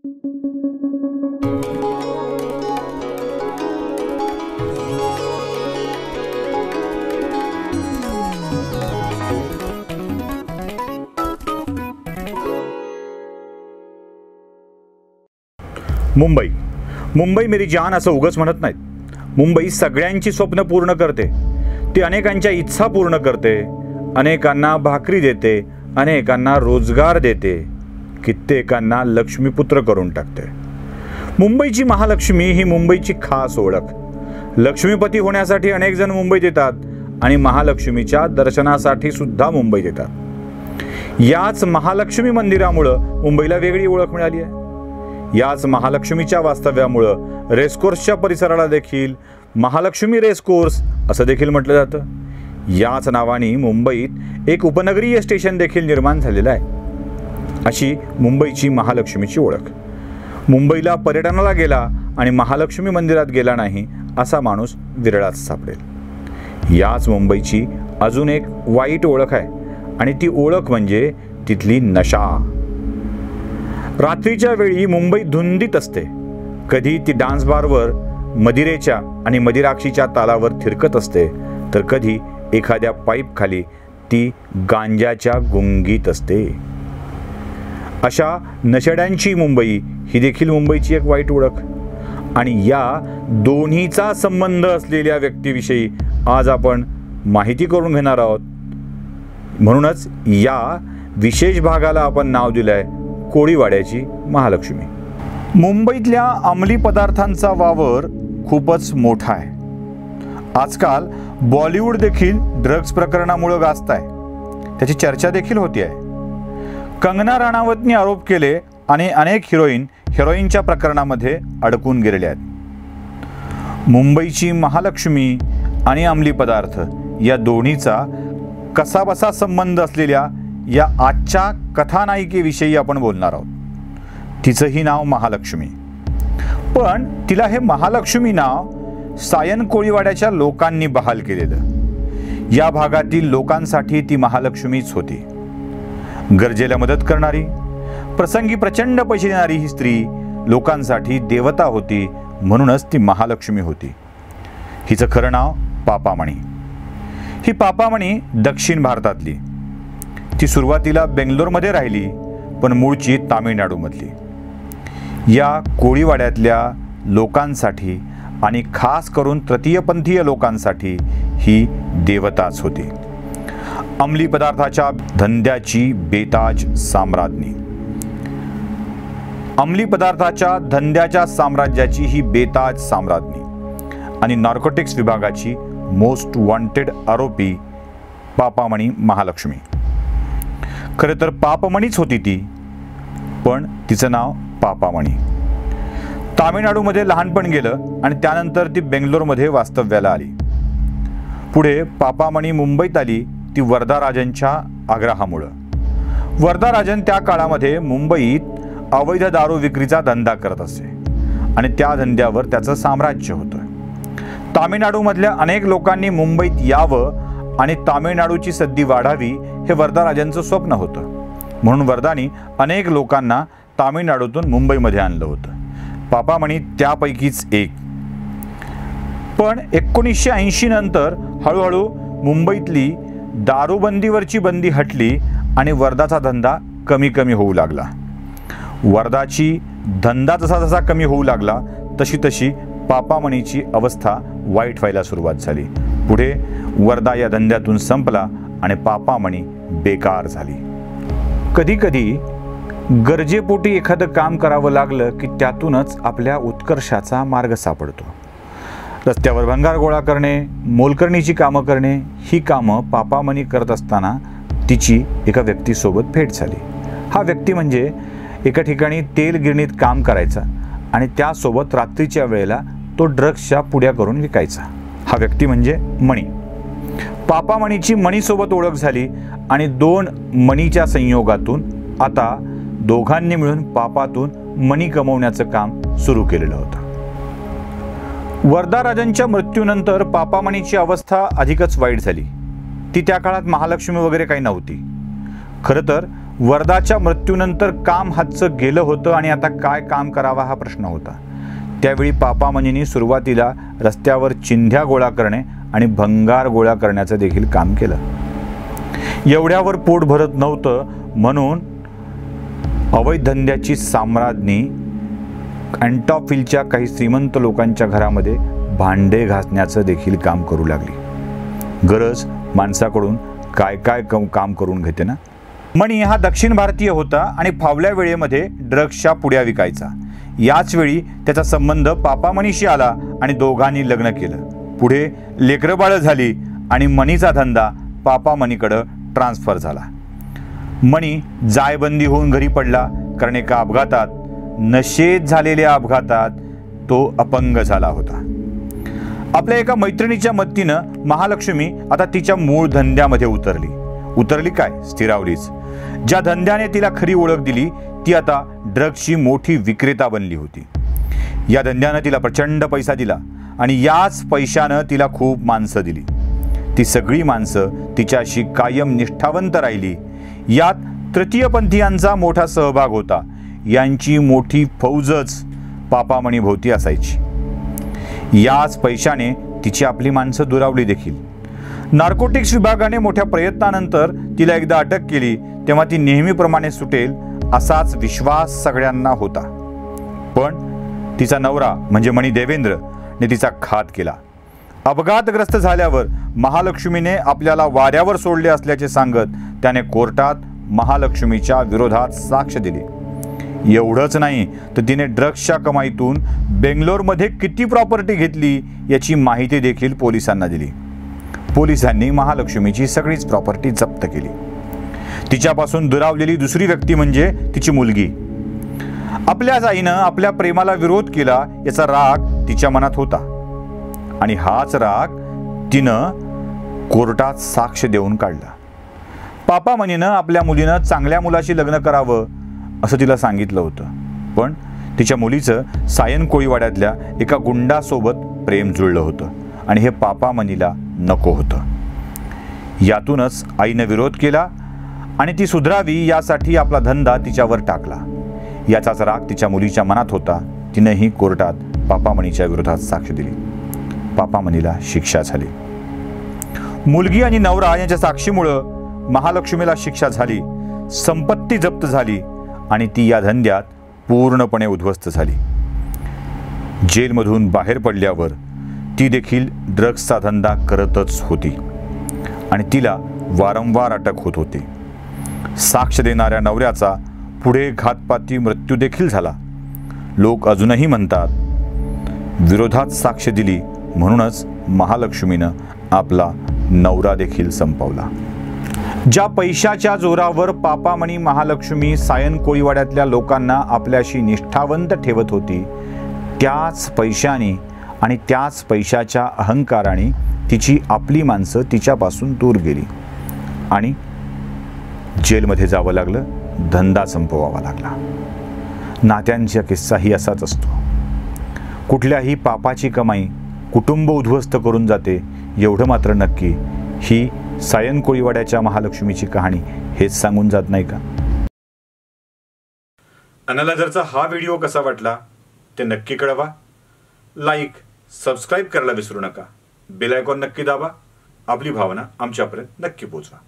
मुंबई मुंबई मेरी जान असं उगाच म्हणत नाहीत. मुंबई सगळ्यांची स्वप्न पूर्ण करते. ती अनेकांच्या इच्छा पूर्ण करते, अनेकांना भाकरी देते, अनेकांना रोजगार देते, कित्येकांना लक्ष्मीपुत्र करून टाकते. मुंबईची महालक्ष्मी ही मुंबईची खास ओळख. लक्ष्मीपती होण्यासाठी अनेक जण मुंबईत येतात आणि महालक्ष्मीच्या दर्शनासाठी सुद्धा मुंबईत येतात. याच महालक्ष्मी मंदिरामुळं मुंबईला वेगळी ओळख मिळाली आहे. याच महालक्ष्मीच्या वास्तव्यामुळं रेसकोर्सच्या परिसराला देखील महालक्ष्मी रेसकोर्स असं देखील म्हटलं जातं. याच नावाने मुंबईत एक उपनगरीय स्टेशन देखील निर्माण झालेलं आहे. अशी मुंबईची महालक्ष्मीची ओळख. मुंबईला पर्यटनाला गेला आणि महालक्ष्मी मंदिरात गेला नाही असा माणूस विरळाच सापडेल. याच मुंबईची अजून एक वाईट ओळख आहे आणि ती ओळख म्हणजे तिथली नशा. रात्रीच्या वेळी मुंबई धुंदीत असते. कधी ती डान्स बारवर मदिरेच्या आणि मदिराक्षीच्या तालावर थिरकत असते, तर कधी एखाद्या पाईप खाली ती गांजाच्या गुंगीत असते. अशा नशेड्यांची मुंबई ही देखील मुंबईची एक वाईट ओळख. आणि या दोन्हीचा संबंध असलेल्या व्यक्तीविषयी आज आपण माहिती करून घेणार आहोत. म्हणूनच या विशेष भागाला आपण नाव दिलंय कोळीवाड्याची महालक्ष्मी. मुंबईतल्या अंमली पदार्थांचा वावर खूपच मोठा आहे. आजकाल बॉलिवूड देखील ड्रग्ज प्रकरणामुळे गाजत आहे. त्याची चर्चा देखील होती आहे. कंगना राणावतने आरोप केले आणि अनेक हिरोईनच्या प्रकरणामध्ये अडकून गेलेले आहेत. मुंबईची महालक्ष्मी आणि अंमली पदार्थ या दोन्हीचा कसाबसा संबंध असलेल्या या आजच्या कथानायिकेविषयी आपण बोलणार आहोत. तिचंही नाव महालक्ष्मी. पण तिला हे महालक्ष्मी नाव सायन कोळीवाड्याच्या लोकांनी बहाल केलेलं. या भागातील लोकांसाठी ती महालक्ष्मीच होती. गरजेला मदत करणारी, प्रसंगी प्रचंड पैसे देणारी ही स्त्री लोकांसाठी देवता होती. म्हणूनच ती महालक्ष्मी होती. हिचं खरं नाव पापामणी. ही पापामणी दक्षिण भारतातली. ती सुरुवातीला बेंगलोरमध्ये राहिली, पण मूळची तामिळनाडूमधली. या कोळीवाड्यातल्या लोकांसाठी आणि खास करून तृतीयपंथीय लोकांसाठी ही देवताच होती. अंमली पदार्थाच्या धंद्याची बेताज साम्राज्ञी. अंमली पदार्थाच्या धंद्याच्या साम्राज्याची ही बेताज साम्राज्ञी आणि नार्कोटिक्स विभागाची मोस्ट वॉन्टेड आरोपी पापामणी महालक्ष्मी. खरं तर पापमणीच होती ती, पण तिचं नाव पापामणी. तामिळनाडूमध्ये लहानपण गेलं आणि त्यानंतर ती बेंगलोरमध्ये वास्तव्याला आली. पुढे पापामणी मुंबईत आली ती वरदाराजनच्या आग्रहामुळं. वरदाराजन त्या काळामध्ये मुंबईत अवैध दारू विक्रीचा धंदा करत असे आणि त्या धंद्यावर त्याचं साम्राज्य होतं. तामिळनाडूमधल्या अनेक लोकांनी मुंबईत यावं आणि तामिळनाडूची सद्दी वाढावी हे वरदाराजनचं स्वप्न होतं. म्हणून वरदानी अनेक लोकांना तामिळनाडूतून मुंबईमध्ये आणलं होतं. पापामणी त्यापैकीच एक. पण 1980 नंतर हळूहळू मुंबईतली दारूबंदीवरची बंदी हटली आणि वरदाचा धंदा कमी कमी होऊ लागला. वरदाची धंदा जसा जसा कमी होऊ लागला तशी तशी पापामणीची अवस्था वाईट व्हायला सुरुवात झाली. पुढे वरदा या धंद्यातून संपला आणि पापामणी बेकार झाली. कधी कधी गरजेपोटी एखादं काम करावं लागलं की त्यातूनच आपल्या उत्कर्षाचा मार्ग सापडतो. रस्त्यावर भंगार गोळा करणे, मोलकरणीची कामं करणे ही कामं पापामणी करत असताना तिची एका व्यक्तीसोबत भेट झाली. हा व्यक्ती म्हणजे एका ठिकाणी तेल गिरणीत काम करायचा आणि त्यासोबत रात्रीच्या वेळेला तो ड्रग्सच्या पुड्या करून विकायचा. हा व्यक्ती म्हणजे मणी. पापामणीची मणीसोबत ओळख झाली आणि दोन मणीच्या संयोगातून आता दोघांनी मिळून पापातून मणी कमवण्याचं काम सुरू केलेलं होतं. वरदाराजनच्या मृत्यूनंतर पापामणीची अवस्था अधिकच वाईट झाली. ती त्या काळात महालक्ष्मी वगैरे काही नव्हती. खरं तर वरदाच्या मृत्यूनंतर काम हातचं गेलं होतं आणि आता काय काम करावा हा प्रश्न होता. त्यावेळी पापामणींनी सुरुवातीला रस्त्यावर चिंध्या गोळा करणे आणि भंगार गोळा करण्याचं देखील काम केलं. एवढ्यावर पोट भरत नव्हतं म्हणून अवैध धंद्याची साम्राज्ञी अँटॉफिलच्या काही श्रीमंत लोकांच्या घरामध्ये भांडे घासण्याचं देखील काम करू लागली. गरज माणसाकडून काय काय काम करून घेते ना. मणी हा दक्षिण भारतीय होता आणि फावल्या वेळेमध्ये ड्रग्सच्या पुड्या विकायचा. याच वेळी त्याचा संबंध पापामणीशी आला आणि दोघांनी लग्न केलं. पुढे लेकरबाळं झाली आणि मणीचा धंदा पापामणीकडं ट्रान्सफर झाला. मणी जायबंदी होऊन घरी पडला, कारण एका अपघातात, नशेत झालेल्या अपघातात तो अपंग झाला होता. आपल्या एका मैत्रिणीच्या मदतीनं महालक्ष्मी आता तिच्या मूळ धंद्यामध्ये उतरली काय, स्थिरावलीच. ज्या धंद्याने तिला खरी ओळख दिली ती आता ड्रग्सची मोठी विक्रेता बनली होती. या धंद्यानं तिला प्रचंड पैसा दिला आणि याच पैशानं तिला खूप माणसं दिली. ती सगळी माणसं तिच्याशी कायम निष्ठावंत राहिली. यात तृतीयपंथीयांचा मोठा सहभाग होता. यांची मोठी फौजच पापामणी भोवती असायची. याच पैशाने तिची आपली माणसं दुरावली देखील. नार्कोटिक्स विभागाने मोठ्या प्रयत्नानंतर तिला एकदा अटक केली तेव्हा ती नेहमीप्रमाणे सुटेल असाच विश्वास सगळ्यांना होता. पण तिचा नवरा म्हणजे मणी देवेंद्रने तिचा घात केला. अपघातग्रस्त झाल्यावर महालक्ष्मीने आपल्याला वाऱ्यावर सोडले असल्याचे सांगत त्याने कोर्टात महालक्ष्मीच्या विरोधात साक्ष दिली. एवढंच नाही तर तिने ड्रग्सच्या कमाईतून बेंगलोरमध्ये किती प्रॉपर्टी घेतली याची माहिती देखील पोलिसांना दिली. पोलिसांनी महालक्ष्मीची सगळीच प्रॉपर्टी जप्त केली. तिच्यापासून दुरावलेली दुसरी व्यक्ती म्हणजे तिची मुलगी. आपल्याच आईनं आपल्या प्रेमाला विरोध केला याचा राग तिच्या मनात होता आणि हाच राग तिनं कोर्टात साक्ष देऊन काढला. पापामणीनं आपल्या मुलीनं चांगल्या मुलाशी लग्न करावं असं तिला सांगितलं होतं, पण तिच्या मुलीचं सायन कोळीवाड्यातल्या एका गुंडासोबत प्रेम जुळलं होतं आणि हे पापामणीला नको होतं. यातूनच आईनं विरोध केला आणि ती सुधरावी यासाठी आपला धंदा तिच्यावर टाकला. याचाच राग तिच्या मुलीच्या मनात होता. तिनंही कोर्टात पापामणीच्या विरोधात साक्ष दिली. पापामणीला शिक्षा झाली. मुलगी आणि नवरा यांच्या साक्षीमुळं महालक्ष्मीला शिक्षा झाली, संपत्ती जप्त झाली आणि ती या धंद्यात पूर्णपणे उद्ध्वस्त झाली. जेलमधून बाहेर पडल्यावर ती देखील ड्रग्सचा धंदा करतच होती आणि तिला वारंवार अटक होत होती. साक्ष देणाऱ्या नवऱ्याचा पुढे घातपाती मृत्यू देखील झाला. लोक अजूनही म्हणतात विरोधात साक्ष दिली म्हणूनच महालक्ष्मीनं आपला नवरा देखील संपवला. ज्या पैशाच्या जोरावर पापामणी महालक्ष्मी सायन कोळीवाड्यातल्या लोकांना आपल्याशी निष्ठावंत ठेवत होती, त्याच पैशाने आणि त्याच पैशाच्या अहंकाराने तिची आपली माणसं तिच्यापासून दूर गेली आणि जेलमध्ये जावं लागलं, धंदा संपवावा लागला. नात्यांचा किस्साही असाच असतो. कुठल्याही पापाची कमाई कुटुंब उद्ध्वस्त करून जाते एवढं मात्र नक्की ही सायन कोळीवाड्याच्या महालक्ष्मीची कहाणी हेच सांगून जात नाही का. अनलायझरचा हा व्हिडिओ कसा वाटला ते नक्की कळवा. लाईक सबस्क्राईब करायला विसरू नका. बेल आयकॉन नक्की दाबा. आपली भावना आमच्यापर्यंत नक्की पोहोचवा.